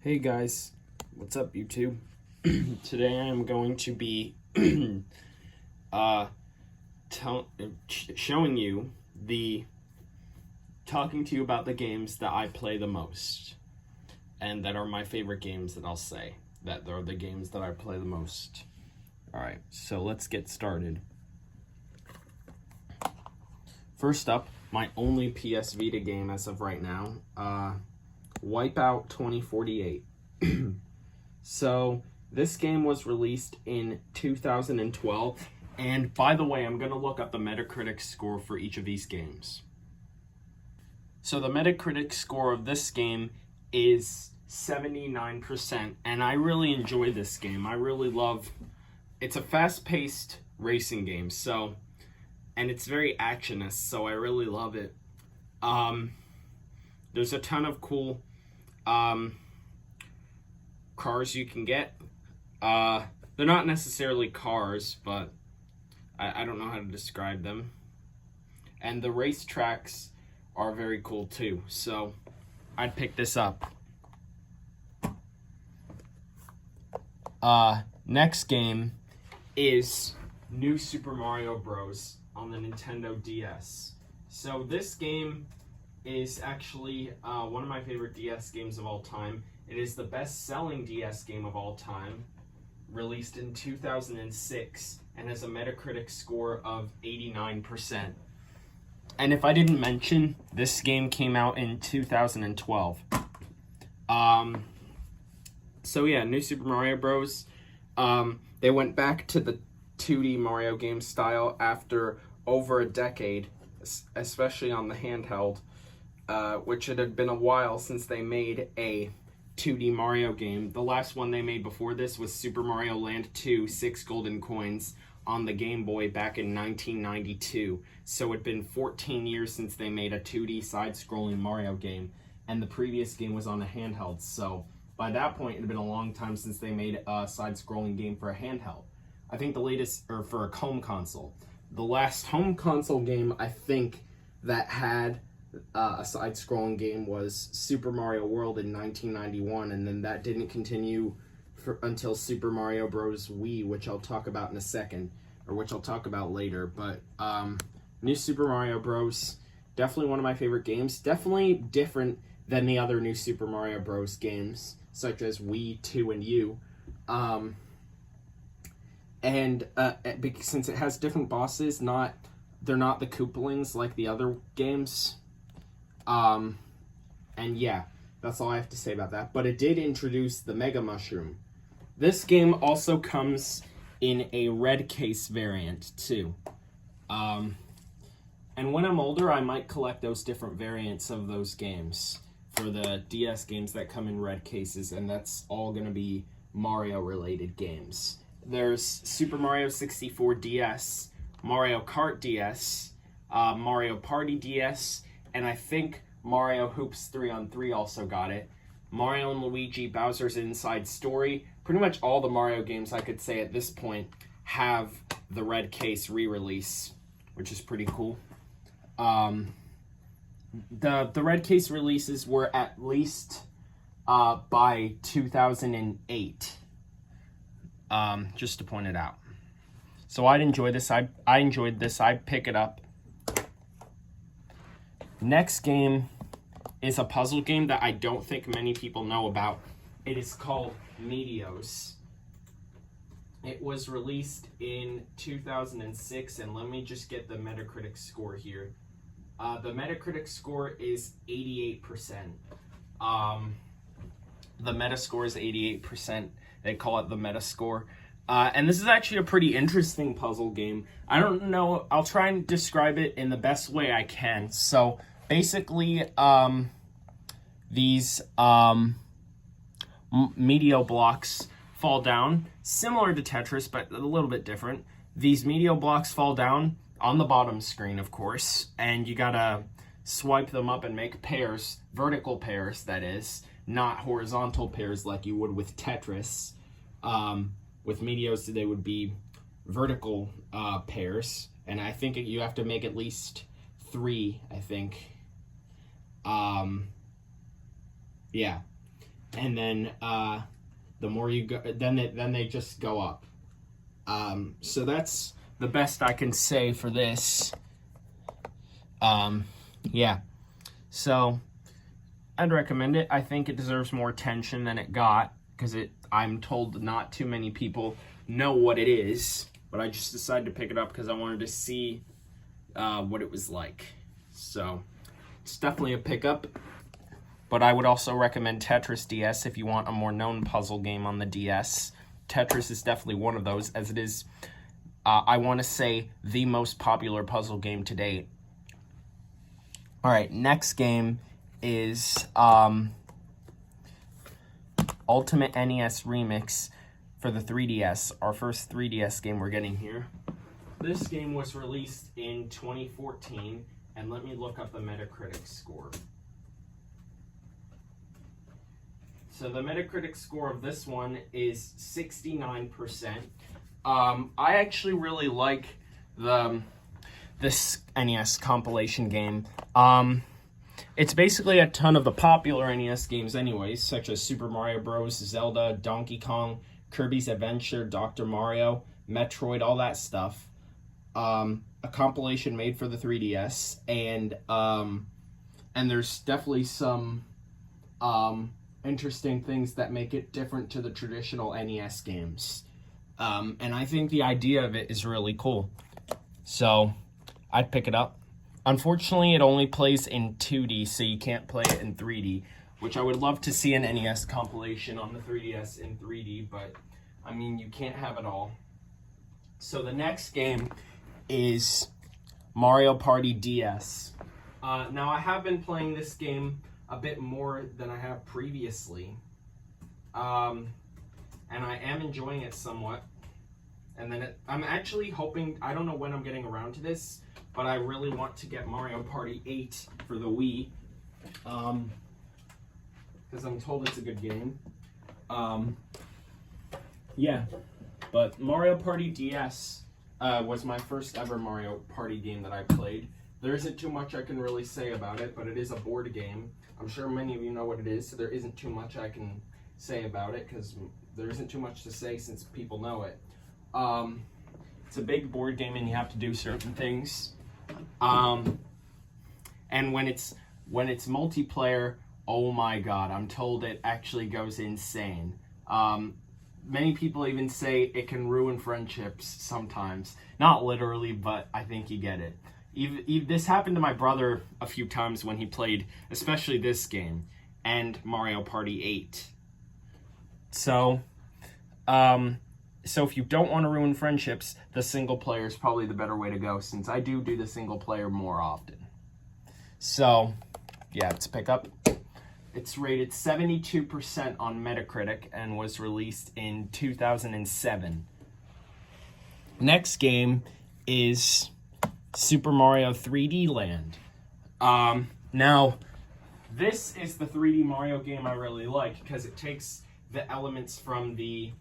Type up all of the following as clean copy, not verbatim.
Hey guys, what's up YouTube? Today I'm going to be uh, showing you talking to you about the games that I play the most and that are my favorite games that I'll say that are the games that I play the most. Alright, so let's get started. First up, my only PS Vita game as of right now, Wipeout 2048. So this game was released in 2012, and by the way, I'm going to look up the Metacritic score for each of these games. So the Metacritic score of this game is 79%, and I really enjoy this game. I really love it's a fast-paced racing game, and it's very actionist, so I really love it. There's a ton of cool cars you can get. They're not necessarily cars, but I don't know how to describe them. And the race tracks are very cool too, so I'd pick this up. Next game is New Super Mario Bros. On the Nintendo DS. So this game is actually one of my favorite DS games of all time. It is the best-selling DS game of all time, released in 2006, and has a Metacritic score of 89%. And if I didn't mention, this game came out in 2012. So yeah, New Super Mario Bros. They went back to the 2D Mario game style after over a decade, especially on the handheld, which it had been a while since they made a 2D Mario game. The last one they made before this was Super Mario Land 2, 6 Golden Coins on the Game Boy back in 1992. So it'd been 14 years since they made a 2D side-scrolling Mario game, and the previous game was on a handheld. So by that point, it had been a long time since they made a side-scrolling game for a handheld. I think the latest, or for a home console. The last home console game I think that had a side-scrolling game was Super Mario World in 1991, and then that didn't continue until Super Mario Bros. Wii, which I'll talk about in a second, or which I'll talk about later. But New Super Mario Bros. Definitely one of my favorite games. Definitely different than the other New Super Mario Bros. Games, such as Wii, 2, and U. And since it has different bosses, they're not the Koopalings like the other games. And yeah, that's all I have to say about that. But it did introduce the Mega Mushroom. This game also comes in a red case variant too. And when I'm older, I might collect those different variants of those games for the DS games that come in red cases, and that's all going to be Mario-related games. There's Super Mario 64 DS, Mario Kart DS, Mario Party DS, and I think Mario Hoops 3-on-3 also got it. Mario and Luigi Bowser's Inside Story. Pretty much all the Mario games I could say at this point have the red case re-release, which is pretty cool. The red case releases were at least by 2008. Just to point it out. So I'd enjoy this. I enjoyed this. I'd pick it up. Next game is a puzzle game that I don't think many people know about. It is called Meteos. It was released in 2006, and let me just get the Metacritic score here. The Metacritic score is 88%. The Metascore is 88%. They call it the Metascore. And this is actually a pretty interesting puzzle game. I don't know. I'll try and describe it in the best way I can. So basically, these Meteo blocks fall down, similar to Tetris, but a little bit different. These Meteo blocks fall down on the bottom screen, of course, and you gotta swipe them up and make pairs, vertical pairs, that is, not horizontal pairs like you would with Tetris. With Meteos, they would be vertical pairs, and I think you have to make at least 3, I think. Yeah. and then the more you go, then they just go up. So that's the best I can say for this. Yeah. So I'd recommend it. I think it deserves more attention than it got, because I'm told not too many people know what it is, but I just decided to pick it up because I wanted to see what it was like. So it's definitely a pickup. But I would also recommend Tetris DS if you want a more known puzzle game on the DS. Tetris is definitely one of those, as it is, I want to say, the most popular puzzle game to date. All right, next game is Ultimate NES Remix for the 3DS, our first 3DS game we're getting here. This game was released in 2014, and let me look up the Metacritic score. So the Metacritic score of this one is 69%. I actually really like this NES compilation game. It's basically a ton of the popular NES games anyways, such as Super Mario Bros., Zelda, Donkey Kong, Kirby's Adventure, Dr. Mario, Metroid, all that stuff. A compilation made for the 3DS, and there's definitely some interesting things that make it different to the traditional NES games. And I think the idea of it is really cool. So I'd pick it up. Unfortunately, it only plays in 2D, so you can't play it in 3D, which I would love to see an NES compilation on the 3DS in 3D, but I mean, you can't have it all. So the next game is Mario Party DS. Now, I have been playing this game a bit more than I have previously, and I am enjoying it somewhat. And then I'm actually hoping, I don't know when I'm getting around to this, but I really want to get Mario Party 8 for the Wii, because I'm told it's a good game. Yeah, but Mario Party DS was my first ever Mario Party game that I played. There isn't too much I can really say about it, but it is a board game. I'm sure many of you know what it is, so there isn't too much I can say about it, because there isn't too much to say since people know it. It's a big board game and you have to do certain things. And when it's multiplayer, oh my god, I'm told it actually goes insane. Many people even say it can ruin friendships sometimes. Not literally, but I think you get it. This happened to my brother a few times when he played, especially this game, and Mario Party 8. So if you don't want to ruin friendships, the single player is probably the better way to go, since I do the single player more often. So, yeah, it's a pickup. It's rated 72% on Metacritic and was released in 2007. Next game is Super Mario 3D Land. Now, this is the 3D Mario game I really like, because it takes the elements from the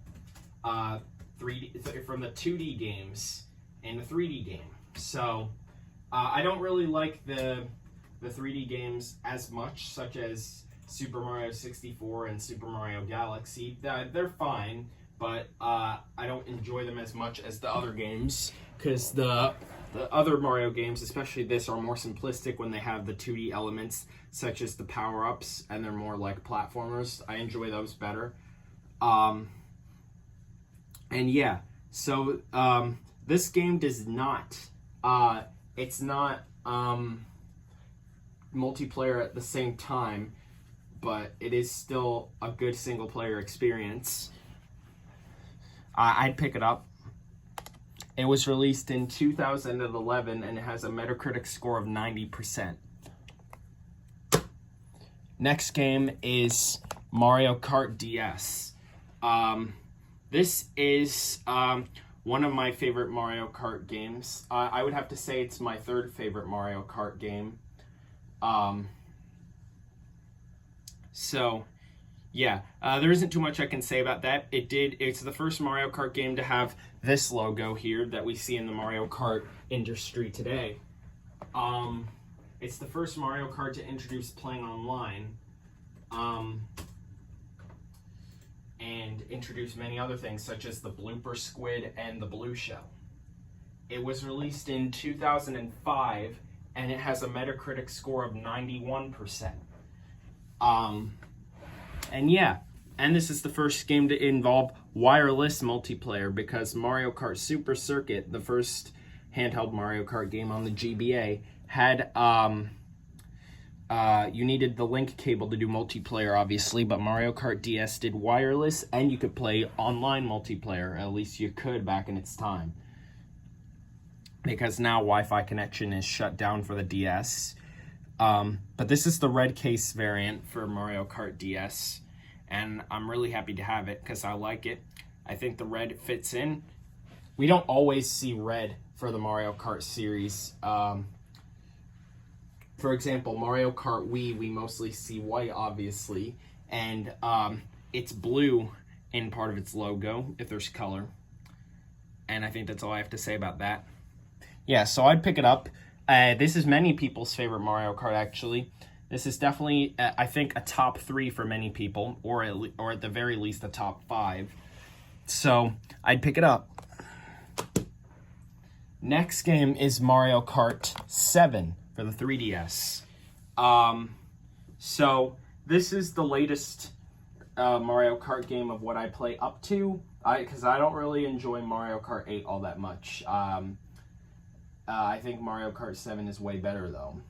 2D games and the 3D game. So I don't really like the 3D games as much, such as Super Mario 64 and Super Mario Galaxy. They're fine, but I don't enjoy them as much as the other games, because the other Mario games, especially this, are more simplistic when they have the 2D elements, such as the power-ups, and they're more like platformers. I enjoy those better. And yeah, so this game does not, it's not multiplayer at the same time, but it is still a good single player experience. I'd pick it up. It was released in 2011 and it has a Metacritic score of 90%. Next game is Mario Kart DS. This is one of my favorite Mario Kart games. I would have to say it's my third favorite Mario Kart game. So, yeah, there isn't too much I can say about that. It's the first Mario Kart game to have this logo here that we see in the Mario Kart industry today. It's the first Mario Kart to introduce playing online. introduced many other things, such as the blooper squid and the blue shell. It was released in 2005, and it has a Metacritic score of 91%. And yeah, and this is the first game to involve wireless multiplayer, because Mario Kart Super Circuit, the first handheld Mario Kart game on the GBA, had you needed the link cable to do multiplayer, obviously, but Mario Kart DS did wireless, and you could play online multiplayer. At least you could back in its time, because now Wi-Fi connection is shut down for the DS. But this is the red case variant for Mario Kart DS, and I'm really happy to have it because I like it. I think the red fits in. We don't always see red for the Mario Kart series. For example, Mario Kart Wii, we mostly see white, obviously, and it's blue in part of its logo, if there's color. And I think that's all I have to say about that. Yeah, so I'd pick it up. This is many people's favorite Mario Kart, actually. This is definitely, I think, a top 3 for many people, or at the very least a top 5. So I'd pick it up. Next game is Mario Kart 7 for the 3DS. So this is the latest Mario Kart game of what I play up to, because I don't really enjoy Mario Kart 8 all that much. I think Mario Kart 7 is way better, though.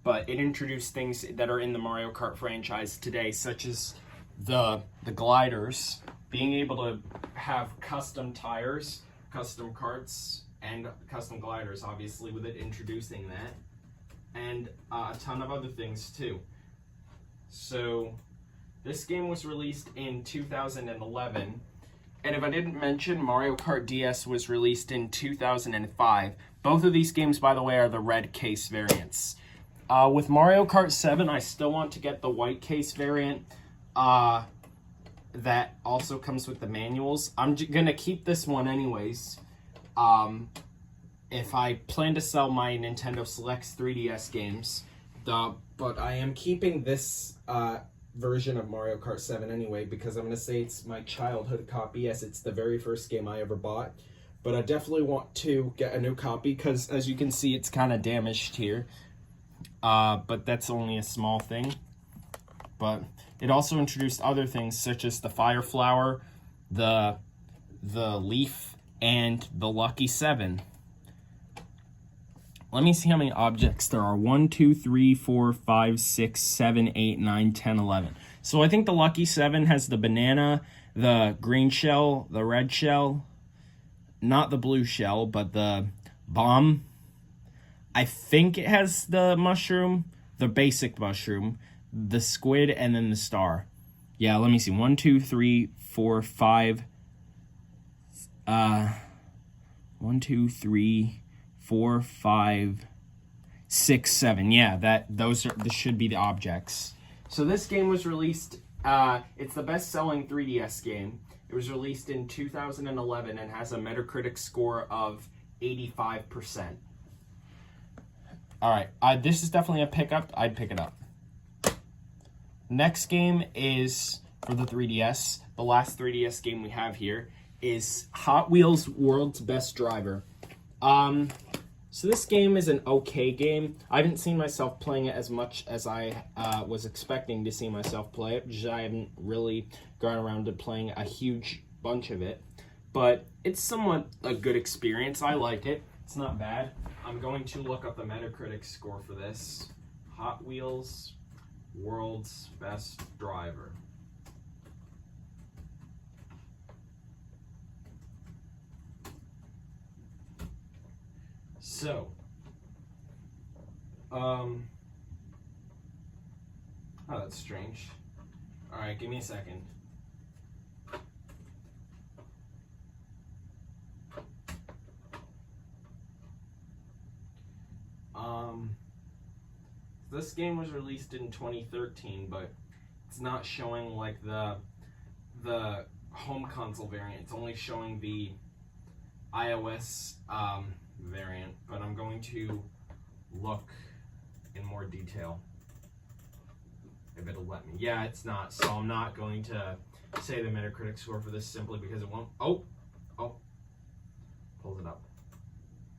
But it introduced things that are in the Mario Kart franchise today, such as the gliders, being able to have custom tires, custom karts, and custom gliders, obviously, with it introducing that, and a ton of other things, too. So, this game was released in 2011, and if I didn't mention, Mario Kart DS was released in 2005. Both of these games, by the way, are the red case variants. With Mario Kart 7, I still want to get the white case variant that also comes with the manuals. I'm going to keep this one anyways. If I plan to sell my Nintendo Selects 3DS games, but I am keeping this version of Mario Kart 7 anyway, because I'm going to say it's my childhood copy. Yes, it's the very first game I ever bought. But I definitely want to get a new copy, because as you can see, it's kind of damaged here. But that's only a small thing. But it also introduced other things, such as the Fire Flower, the Leaf, and the Lucky 7. Let me see how many objects there are. 1, 2, 3, 4, 5, 6, 7, 8, 9, 10, 11. So I think the Lucky 7 has the banana, the green shell, the red shell, not the blue shell, but the bomb. I think it has the mushroom, the basic mushroom, the squid, and then the star. Yeah, let me see. 1, 2, 3, 4, 5. 1, 2, 3, 4, 5, 6, 7. Yeah, this should be the objects. So this game was released. It's the best-selling 3DS game. It was released in 2011 and has a Metacritic score of 85%. All right, this is definitely a pickup. I'd pick it up. Next game is for the 3DS. The last 3DS game we have here is Hot Wheels World's Best Driver. So this game is an okay game. I haven't seen myself playing it as much as I was expecting to see myself play it, because I haven't really gone around to playing a huge bunch of it. But it's somewhat a good experience. I like it. It's not bad. I'm going to look up the Metacritic score for this. Hot Wheels World's Best Driver. So, oh, that's strange. All right, give me a second. This game was released in 2013, but it's not showing like the home console variant. It's only showing the iOS variant, but I'm going to look in more detail if it'll let me. Yeah, it's not, so I'm not going to say the Metacritic score for this simply because it won't. Oh, pulls it up.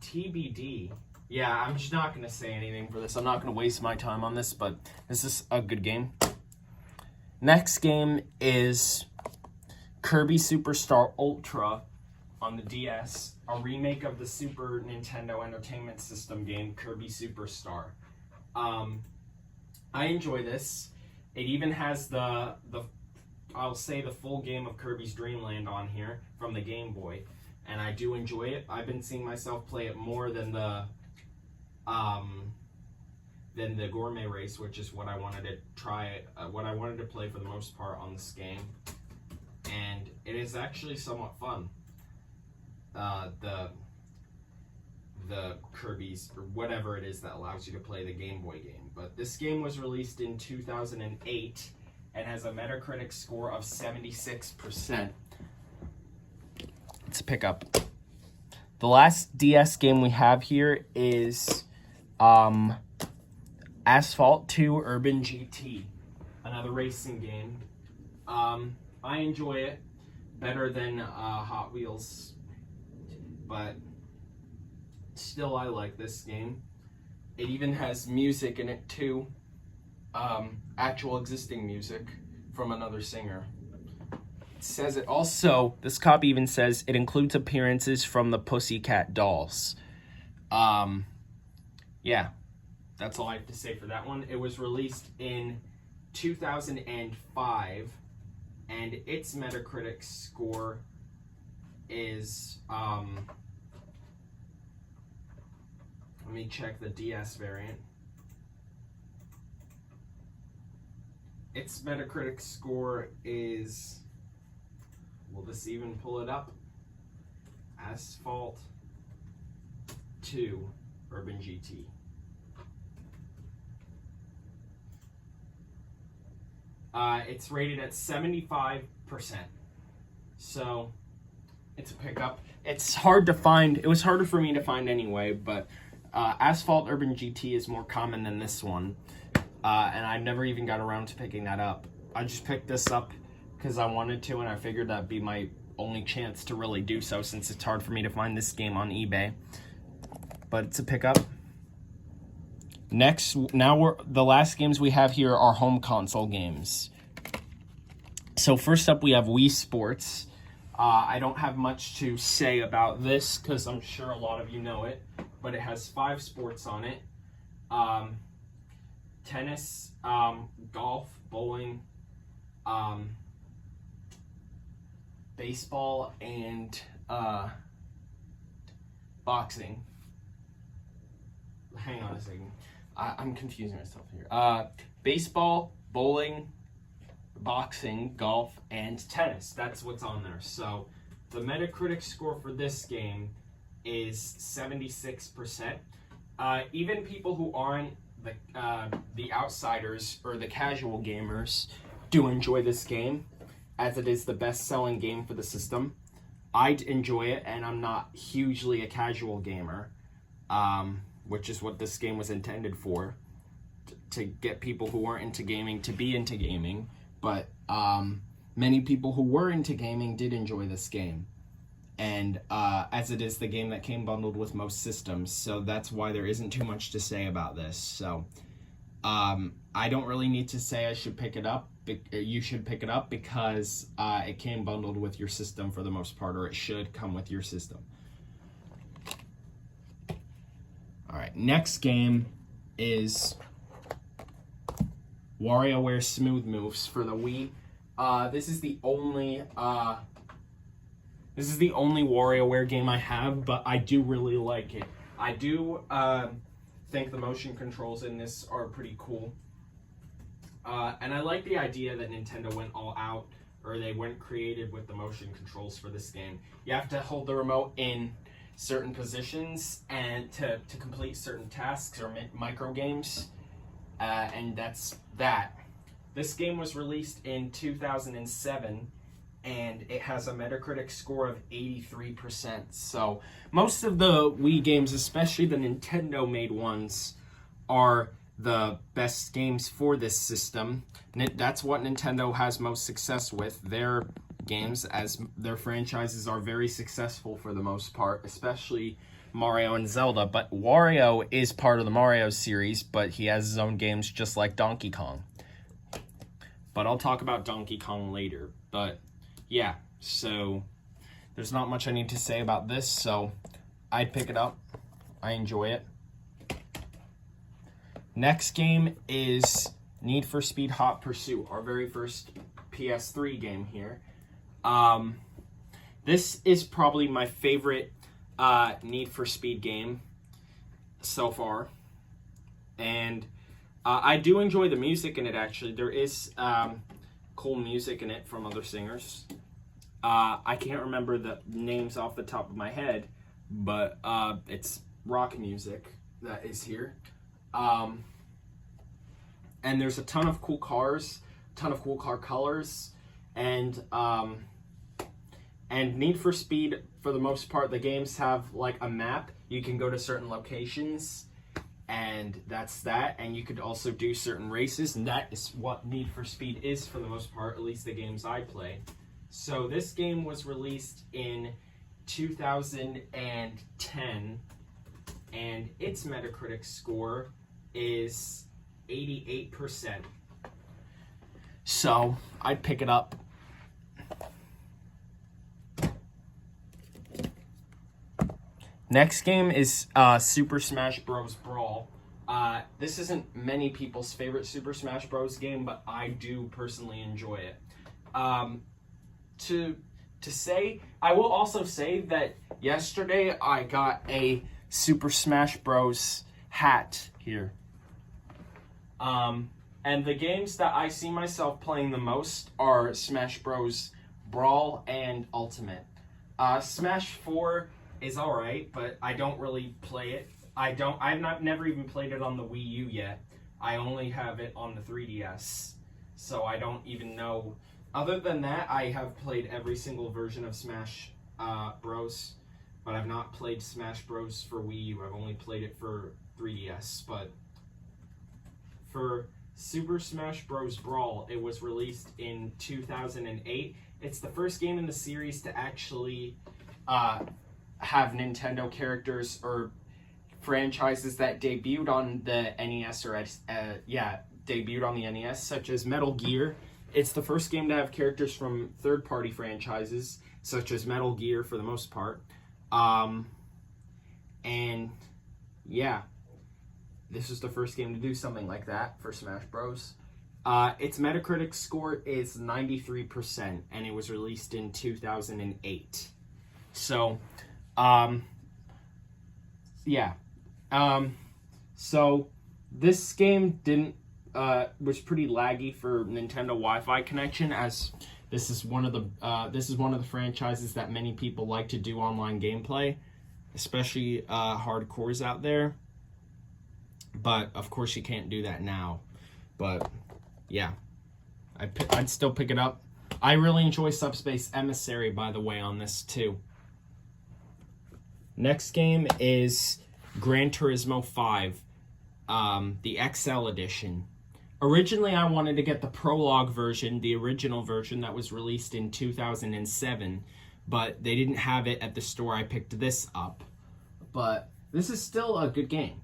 TBD. Yeah, I'm just not going to say anything for this. I'm not going to waste my time on this, but this is a good game. Next game is Kirby Superstar Ultra on the DS, a remake of the Super Nintendo Entertainment System game Kirby Superstar. I enjoy this. It even has the I'll say the full game of Kirby's Dream Land on here from the Game Boy, and I do enjoy it. I've been seeing myself play it more than the Gourmet Race, which is what I wanted to try, what I wanted to play for the most part on this game, and it is actually somewhat fun. The Kirby's, or whatever it is that allows you to play the Game Boy game. But this game was released in 2008 and has a Metacritic score of 76%. Let's pick up. The last DS game we have here is Asphalt 2 Urban GT, another racing game. I enjoy it better than Hot Wheels, but still I like this game. It even has music in it too, actual existing music from another singer. It says it also, this copy even says it includes appearances from the Pussycat Dolls. Yeah, that's all I have to say for that one. It was released in 2005, and its Metacritic score is, let me check the DS variant. Its Metacritic score is, will this even pull it up? Asphalt 2 Urban GT. It's rated at 75%. So it's a pickup. It's hard to find. It was harder for me to find anyway, but Asphalt Urban GT is more common than this one. And I never even got around to picking that up. I just picked this up because I wanted to, and I figured that'd be my only chance to really do so, since it's hard for me to find this game on eBay. But it's a pickup. Next, the last games we have here are home console games. So first up, we have Wii Sports. I don't have much to say about this because I'm sure a lot of you know it, but it has 5 sports on it. Tennis, golf, bowling, baseball, and boxing. Hang on a second. I'm confusing myself here. Baseball, bowling, boxing, golf, and tennis. That's what's on there. So the Metacritic score for this game is 76%. Even people who aren't the outsiders or the casual gamers do enjoy this game, as it is the best-selling game for the system. I'd enjoy it, and I'm not hugely a casual gamer, which is what this game was intended for, to get people who weren't into gaming to be into gaming. But many people who were into gaming did enjoy this game. And as it is the game that came bundled with most systems, so that's why there isn't too much to say about this. So I don't really need to say I should pick it up. You should pick it up because it came bundled with your system for the most part, or it should come with your system. All right, next game is WarioWare Smooth Moves for the Wii. This is the only WarioWare game I have, but I do really like it. I do think the motion controls in this are pretty cool. And I like the idea that Nintendo went all out, or they went creative with the motion controls for this game. You have to hold the remote in certain positions and to complete certain tasks or micro games, and that's that. This game was released in 2007, and it has a Metacritic score of 83%. So most of the Wii games, especially the Nintendo-made ones, are the best games for this system. That's what Nintendo has most success with. Their games, as their franchises are very successful for the most part, especially Mario and Zelda. But Wario is part of the Mario series, but he has his own games just like Donkey Kong. But I'll talk about Donkey Kong later. But yeah, so there's not much I need to say about this, so I'd pick it up. I enjoy it. Next game is Need for Speed Hot Pursuit, our very first PS3 game here. This is probably my favorite Need for Speed game so far. And I do enjoy the music in it, actually. There is cool music in it from other singers. I can't remember the names off the top of my head, but it's rock music that is here. And there's a ton of cool cars, ton of cool car colors, and Need for Speed, for the most part, the games have like a map. You can go to certain locations, and that's that. And you could also do certain races, and that is what Need for Speed is for the most part, at least the games I play. So this game was released in 2010, and its Metacritic score is 88%. So I'd pick it up. Next game is Super Smash Bros. Brawl. This isn't many people's favorite Super Smash Bros. Game, but I do personally enjoy it. I will also say that yesterday I got a Super Smash Bros. Hat here. And the games that I see myself playing the most are Smash Bros. Brawl and Ultimate. Smash 4 is alright, but I don't really play it. I've never even played it on the Wii U yet. I only have it on the 3DS. So I don't even know. Other than that, I have played every single version of Smash Bros. But I've not played Smash Bros. For Wii U. I've only played it for 3DS. But for Super Smash Bros. Brawl, it was released in 2008. It's the first game in the series to actually have Nintendo characters or franchises that debuted on the NES debuted on the NES, such as Metal Gear. It's the first game to have characters from third-party franchises, such as Metal Gear for the most part. And yeah, this is the first game to do something like that for Smash Bros. Its Metacritic score is 93%, and it was released in 2008. So, yeah. So this game was pretty laggy for Nintendo Wi-Fi connection, as this is one of the franchises that many people like to do online gameplay, especially hardcores out there. But of course you can't do that now. But yeah, I'd still pick it up. I really enjoy Subspace Emissary, by the way, on this too. Next game is Gran Turismo 5, the XL edition. Originally, I wanted to get the prologue version, the original version that was released in 2007, but they didn't have it at the store. I picked this up. But this is still a good game.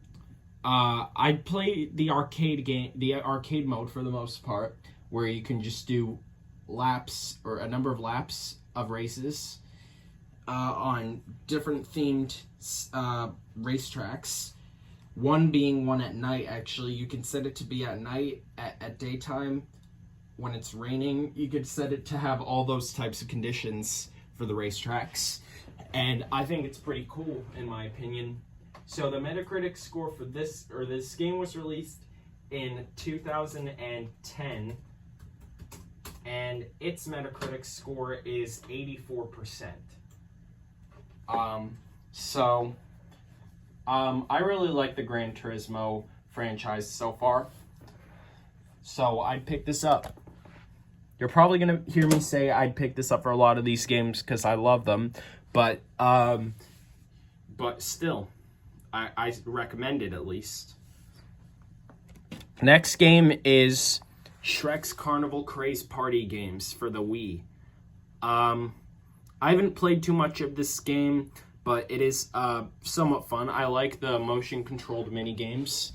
I'd play the arcade mode for the most part, where you can just do laps, or a number of laps of races on different themed racetracks. One being one at night, actually. You can set it to be at night, at daytime. When it's raining, you could set it to have all those types of conditions for the racetracks. And I think it's pretty cool, in my opinion. So the Metacritic score for this game was released in 2010, and its Metacritic score is 84%. I really like the Gran Turismo franchise so far, so I'd pick this up. You're probably gonna hear me say I'd pick this up for a lot of these games because I love them, but still, I recommend it at least. Next game is Shrek's Carnival Craze Party Games for the Wii. I haven't played too much of this game, but it is somewhat fun. I like the motion-controlled mini-games.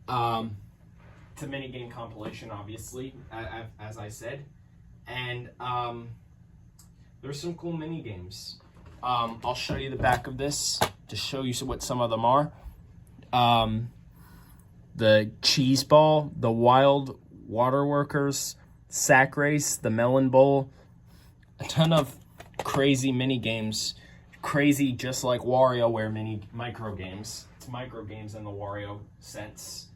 It's a mini-game compilation, obviously, as I said. And there's some cool mini-games. I'll show you the back of this to show you what some of them are. The Cheese Ball, the Wild Waterworkers, Sack Race, the Melon Bowl. A ton of crazy mini games. Crazy just like WarioWare micro games. It's micro games in the Wario sense.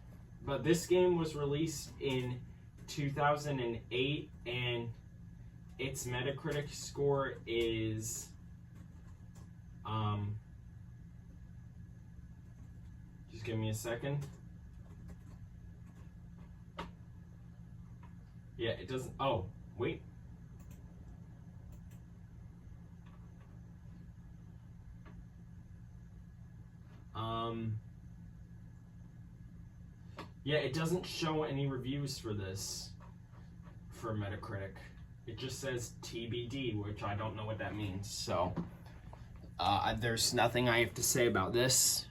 But this game was released in 2008 and its Metacritic score is just give me a second. Yeah, it doesn't. Oh, wait. Yeah, it doesn't show any reviews for this for Metacritic. It just says TBD, which I don't know what that means. So, there's nothing I have to say about this.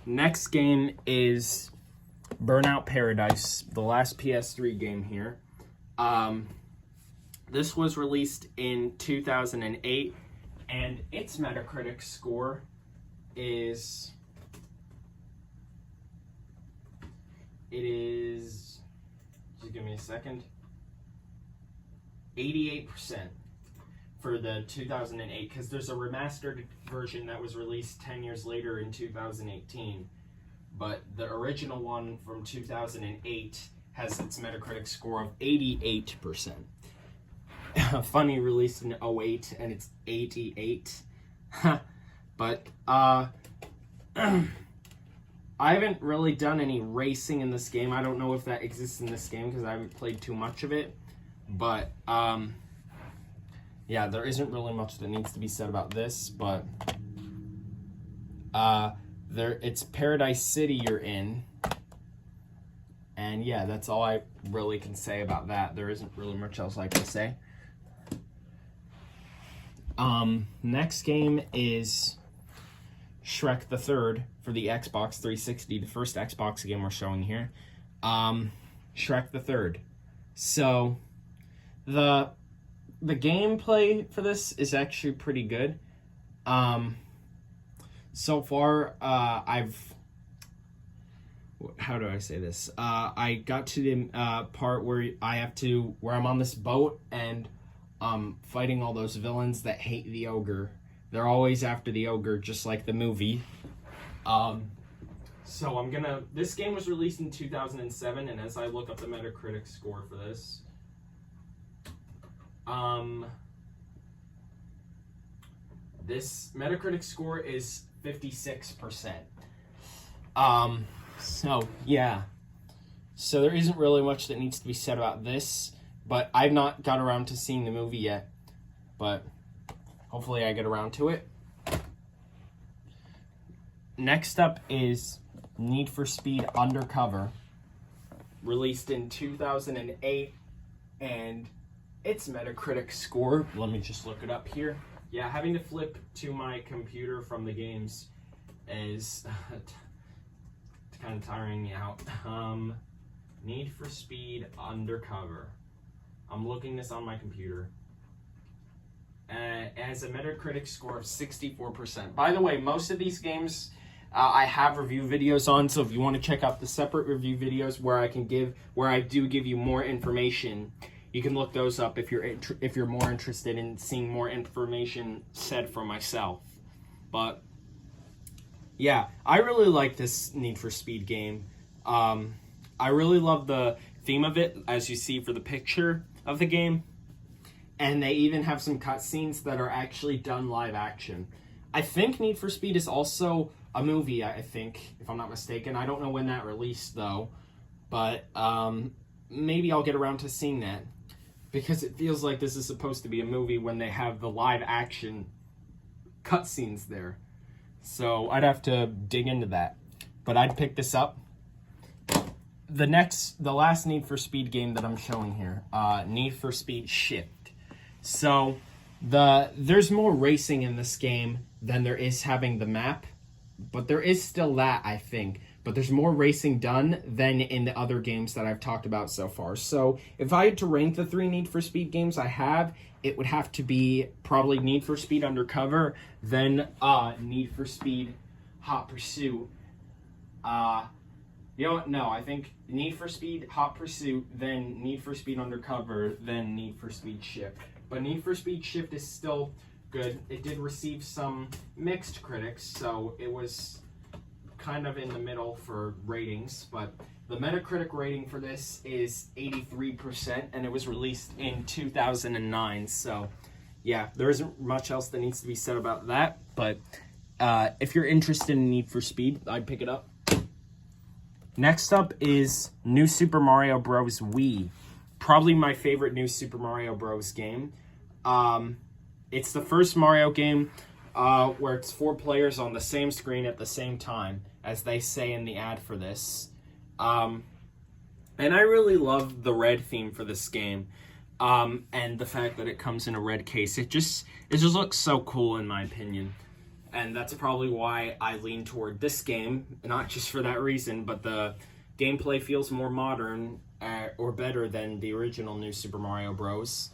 Next game is Burnout Paradise, the last PS3 game here. This was released in 2008, and its Metacritic score is... just give me a second, 88% for the 2008, because there's a remastered version that was released 10 years later in 2018. But the original one from 2008 has its Metacritic score of 88%. Funny, released in 08 and it's 88. But I haven't really done any racing in this game. I don't know if that exists in this game because I haven't played too much of it. But yeah, there isn't really much that needs to be said about this, but it's Paradise City you're in. And yeah, that's all I really can say about that. There isn't really much else I can say. Next game is Shrek the Third for the Xbox 360, the first Xbox game we're showing here. Shrek the Third. So, the gameplay for this is actually pretty good. So far, how do I say this? I got to the part where I'm on this boat and fighting all those villains that hate the ogre. They're always after the ogre, just like the movie. So this game was released in 2007, and as I look up the Metacritic score for this, this Metacritic score is 56%. So, yeah. So there isn't really much that needs to be said about this, but I've not got around to seeing the movie yet, but hopefully I get around to it. Next up is Need for Speed Undercover, released in 2008, and its Metacritic score, let me just look it up here. Yeah, having to flip to my computer from the games is kind of tiring me out. Need for Speed Undercover. I'm looking this on my computer. It has a Metacritic score of 64%. By the way, most of these games I have review videos on, so if you want to check out the separate review videos where I do give you more information, you can look those up if you're more interested in seeing more information said from myself. But yeah, I really like this Need for Speed game. I really love the theme of it, as you see for the picture of the game. And they even have some cutscenes that are actually done live action. I think Need for Speed is also a movie, I think, if I'm not mistaken. I don't know when that released, though. But maybe I'll get around to seeing that. Because it feels like this is supposed to be a movie when they have the live action cutscenes there. So I'd have to dig into that. But I'd pick this up. the last Need for Speed game that I'm showing here, Need for Speed Shift. So there's more racing in this game than there is having the map, but there is still that, I think. But there's more racing done than in the other games that I've talked about so far. So if I had to rank the 3 Need for Speed games I have, it would have to be probably Need for Speed Undercover, then Need for Speed Hot Pursuit. You know what? No, I think Need for Speed Hot Pursuit, then Need for Speed Undercover, then Need for Speed Shift. But Need for Speed Shift is still good. It did receive some mixed critics, so it was kind of in the middle for ratings, but the Metacritic rating for this is 83%, and it was released in 2009, so yeah, there isn't much else that needs to be said about that, but if you're interested in Need for Speed, I'd pick it up. Next up is New Super Mario Bros. Wii. Probably my favorite New Super Mario Bros. Game. It's the first Mario game where it's 4 players on the same screen at the same time, as they say in the ad for this. And I really love the red theme for this game. And the fact that it comes in a red case. It just looks so cool in my opinion. And that's probably why I lean toward this game, not just for that reason, but the gameplay feels more modern or better than the original New Super Mario Bros.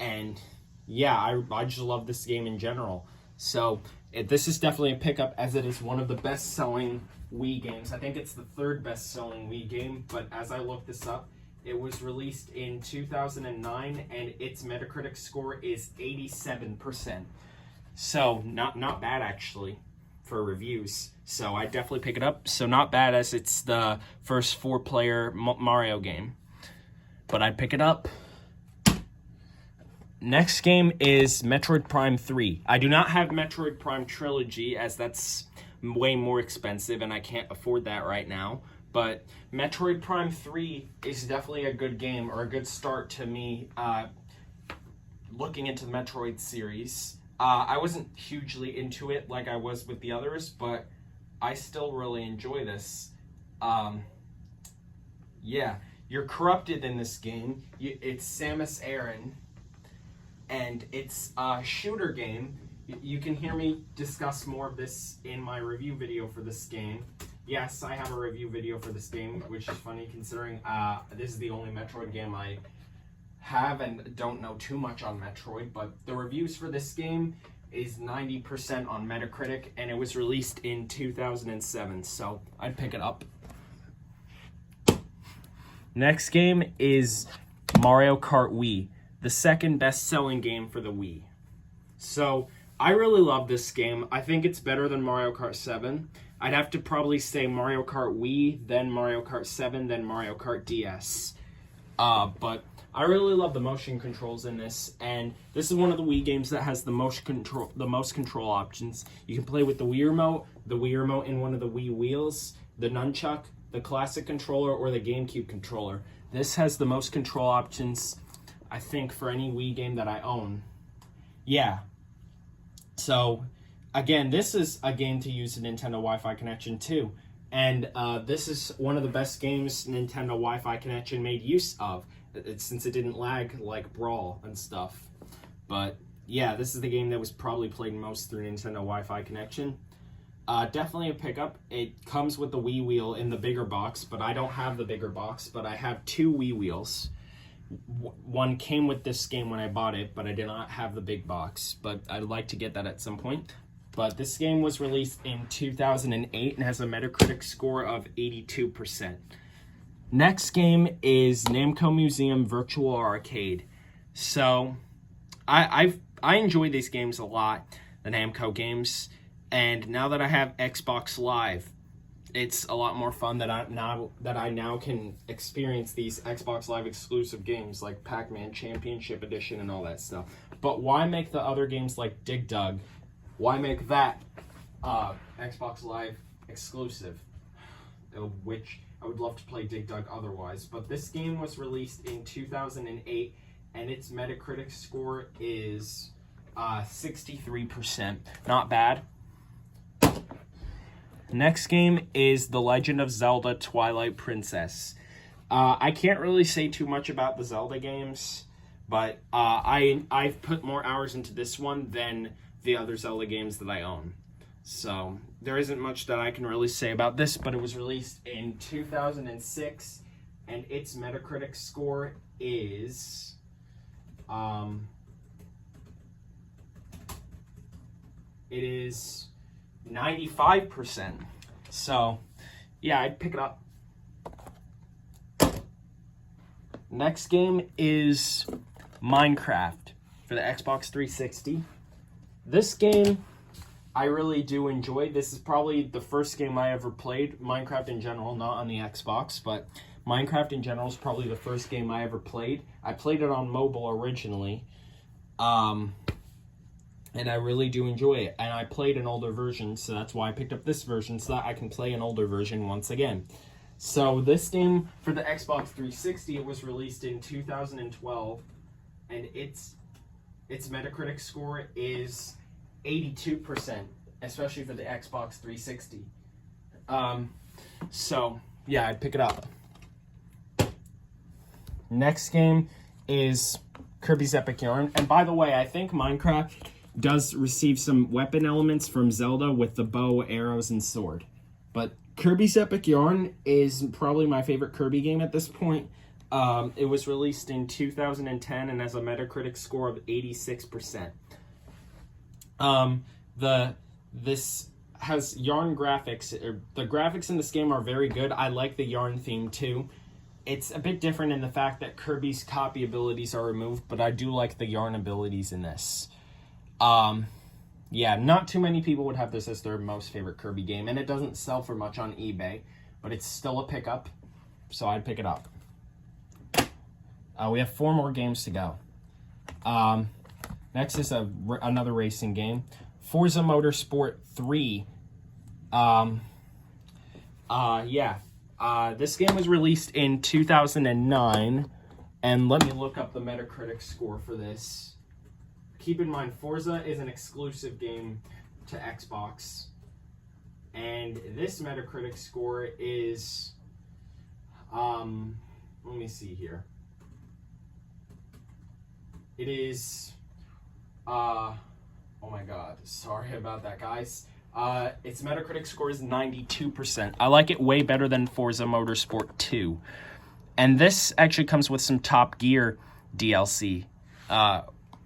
And yeah, I just love this game in general. So this is definitely a pickup, as it is one of the best-selling Wii games. I think it's the 3rd best-selling Wii game, but as I looked this up, it was released in 2009, and its Metacritic score is 87%. So not bad, actually, for reviews. So I'd definitely pick it up. So not bad, as it's the first 4-player Mario game. But I'd pick it up. Next game is Metroid Prime 3. I do not have Metroid Prime Trilogy, as that's way more expensive and I can't afford that right now. But Metroid Prime 3 is definitely a good game, or a good start to me looking into the Metroid series. I wasn't hugely into it like I was with the others, but I still really enjoy this. Yeah, you're corrupted in this game. It's Samus Aran. And it's a shooter game. You can hear me discuss more of this in my review video for this game. Yes, I have a review video for this game, which is funny considering this is the only Metroid game I have and don't know too much on Metroid, but the reviews for this game is 90% on Metacritic, and it was released in 2007, so I'd pick it up. Next game is Mario Kart Wii, the 2nd best-selling game for the Wii. So, I really love this game. I think it's better than Mario Kart 7. I'd have to probably say Mario Kart Wii, then Mario Kart 7, then Mario Kart DS. But I really love the motion controls in this, and this is one of the Wii games that has the most control options. You can play with the Wii Remote in one of the Wii wheels, the nunchuck, the classic controller, or the GameCube controller. This has the most control options, I think, for any Wii game that I own. Yeah. So, again, this is a game to use a Nintendo Wi-Fi connection too. And this is one of the best games Nintendo Wi-Fi connection made use of, since it didn't lag like Brawl and stuff. But yeah, this is the game that was probably played most through Nintendo Wi-Fi connection. Definitely a pickup. It comes with the Wii wheel in the bigger box, but I don't have the bigger box, but I have 2 Wii wheels. One came with this game when I bought it, but I did not have the big box, but I'd like to get that at some point. But this game was released in 2008 and has a Metacritic score of 82%. Next game is Namco Museum Virtual Arcade. So, I enjoy these games a lot, the Namco games, and now that I have Xbox Live, it's a lot more fun that I now can experience these Xbox Live exclusive games like Pac-Man Championship Edition and all that stuff. But why make the other games like Dig Dug? Why make that Xbox Live exclusive? Which I would love to play Dig Dug otherwise. But this game was released in 2008, and its Metacritic score is 63%. Not bad. Next game is The Legend of Zelda Twilight Princess. I can't really say too much about the Zelda games, but I've put more hours into this one than the other Zelda games that I own. So there isn't much that I can really say about this, but it was released in 2006, and its Metacritic score is it is 95%. So yeah, I'd pick it up. Next game is Minecraft for the Xbox 360. This game I really do enjoy. This is probably the first game I ever played. Minecraft in general, not on the Xbox, but Minecraft in general is probably the first game I ever played. I played it on mobile originally, and I really do enjoy it. And I played an older version, so that's why I picked up this version, so that I can play an older version once again. So this game for the Xbox 360, it was released in 2012, and its Metacritic score is 82%, especially for the Xbox 360. So yeah, I'd pick it up. Next game is Kirby's Epic Yarn, and by the way, I think Minecraft does receive some weapon elements from Zelda with the bow, arrows, and sword. But Kirby's Epic Yarn is probably my favorite Kirby game at this point. It was released in 2010 and has a Metacritic score of 86%. This has yarn graphics. The graphics in this game are very good. I like the yarn theme too. It's a bit different in the fact that Kirby's copy abilities are removed, but I do like the yarn abilities in this. Yeah, not too many people would have this as their most favorite Kirby game, and it doesn't sell for much on eBay, but it's still a pickup, so I'd pick it up. We have 4 more games to go. Next is another racing game, Forza Motorsport 3. This game was released in 2009, and let me look up the Metacritic score for this. Keep in mind, Forza is an exclusive game to Xbox, and this Metacritic score is, let me see here. It is, oh my god, sorry about that, guys. Its Metacritic score is 92%. I like it way better than Forza Motorsport 2. And this actually comes with some Top Gear DLC,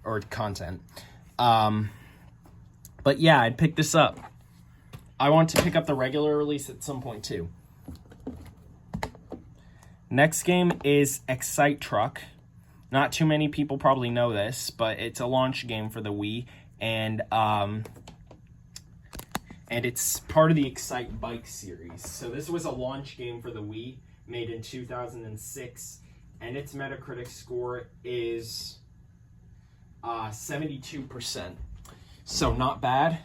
or content. But yeah, I'd pick this up. I want to pick up the regular release at some point too. Next game is Excite Truck. Not too many people probably know this, but it's a launch game for the Wii, and it's part of the Excite Bike series. So this was a launch game for the Wii, made in 2006, and its Metacritic score is 72%. So not bad.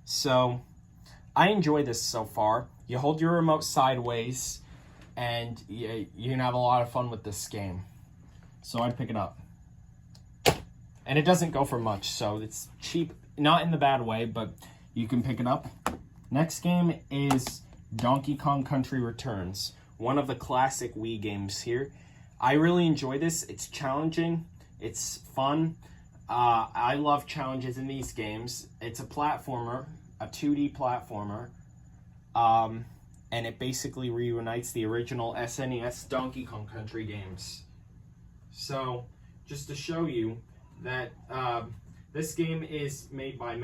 So I enjoy this so far. You hold your remote sideways, and you can have a lot of fun with this game. So I'd pick it up. And it doesn't go for much, so it's cheap, not in the bad way, but you can pick it up. Next game is Donkey Kong Country Returns, one of the classic Wii games here. I really enjoy this. It's challenging. It's fun. I love challenges in these games. It's a platformer, a 2D platformer, and it basically reunites the original SNES Donkey Kong Country games. So, just to show you that this game is made by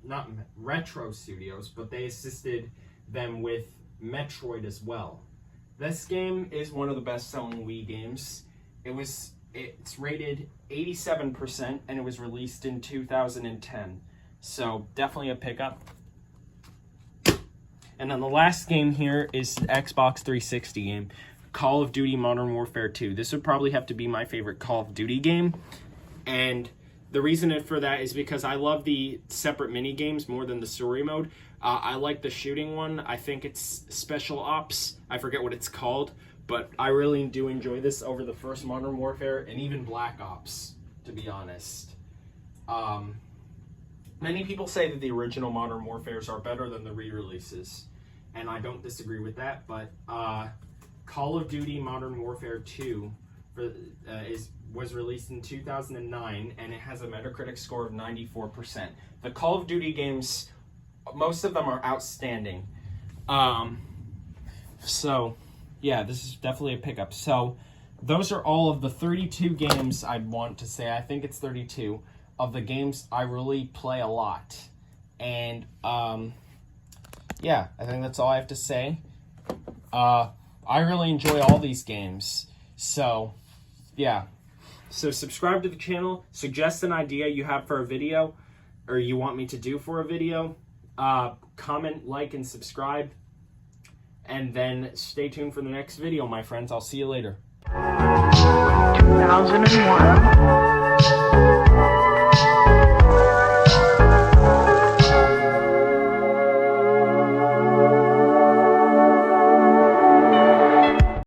not Retro Studios, but they assisted them with Metroid as well. This game is one of the best-selling Wii games. It's rated 87%, and it was released in 2010. So definitely a pickup. And then the last game here is the Xbox 360 game, Call of Duty Modern Warfare 2. This would probably have to be my favorite Call of Duty game. And the reason for that is because I love the separate mini games more than the story mode. I like the shooting one. I think it's Special Ops. I forget what it's called. But I really do enjoy this over the first Modern Warfare and even Black Ops, to be honest. Many people say that the original Modern Warfares are better than the re-releases, and I don't disagree with that, but Call of Duty Modern Warfare 2 was released in 2009, and it has a Metacritic score of 94%. The Call of Duty games, most of them are outstanding. So, yeah, this is definitely a pickup. So, those are all of the 32 games I'd want to say. I think it's 32 of the games I really play a lot. And, yeah, I think that's all I have to say. I really enjoy all these games. So, yeah. So subscribe to the channel. Suggest an idea you have for a video or you want me to do for a video. Comment, like, and subscribe. And then stay tuned for the next video, my friends. I'll see you later. 2001.